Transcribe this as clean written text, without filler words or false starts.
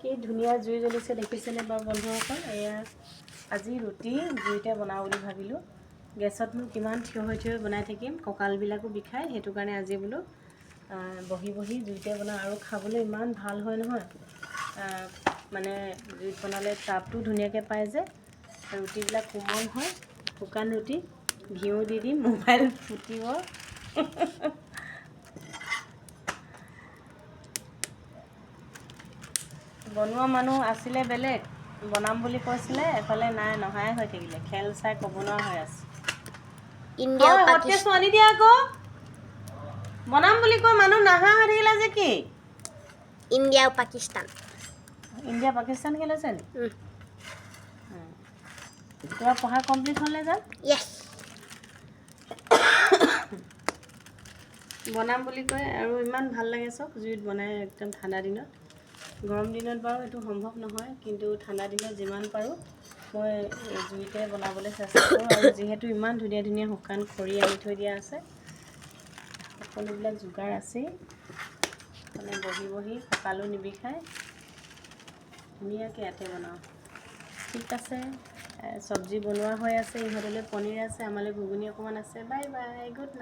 কি ধুনীয়া জুই জ্বলিছে দেখিছেনে বাৰু বন্ধুসকল। এয়া আজি ৰুটি জুইতে বনাওঁ বুলি ভাবিলোঁ। গেছত মোৰ কিমান থিয় হৈ বনাই থাকিম, কঁকালবিলাকো বিষায়। সেইটো কাৰণে আজি বোলো বহি বহি জুইতে বনাওঁ। আৰু খাবলৈ ইমান ভাল হয় নহয়, মানে জুইত বনালে তাপটো ধুনীয়াকৈ পায় যে, ৰুটিবিলাক কোমল হয়। শুকান ৰুটি ঘিউ দি দিম, মোবাইল ফুটিব। বনোৱা মানুহ আছিলে বেলেগ, বনাম বুলি কৈছিলে, এফালে নাই, নহাই হৈ থাকিলে। খেল চাই ক'ব নোৱাৰা হৈ আছে। ইণ্ডিয়া হতকে ছোৱালী দিয়া আকৌ, বনাম বুলি কৈ মানুহ নাহা হৈ থাকিলে যে কি? ইণ্ডিয়া পাকিস্তান। ইণ্ডিয়া পাকিস্তান খেলিছে নি? তোমাৰ পঢ়া কমপ্লিট হ'লে যাম। য়েছ। বনাম বুলি কয় আৰু ইমান ভাল লাগে চব জুইত বনাই, একদম ঠাণ্ডা দিনত। গৰম দিনত বাৰু এইটো সম্ভৱ নহয়, কিন্তু ঠাণ্ডা দিনত যিমান পাৰোঁ মই জুইতে বনাবলৈ চেষ্টা কৰোঁ। আৰু যিহেতু ইমান ধুনীয়া ধুনীয়া শুকান খৰি আনি থৈ দিয়া আছে, সকলোবিলাক যোগাৰ আছেই, মানে বহি বহি কঁকালো নিবিষায়, ধুনীয়াকৈ ইয়াতে বনাওঁ। ঠিক আছে, চব্জি বনোৱা হৈ আছে, ইহঁতলৈ পনীৰ আছে, আমালৈ ঘুগুনি অকণমান আছে। Bye bye, good night.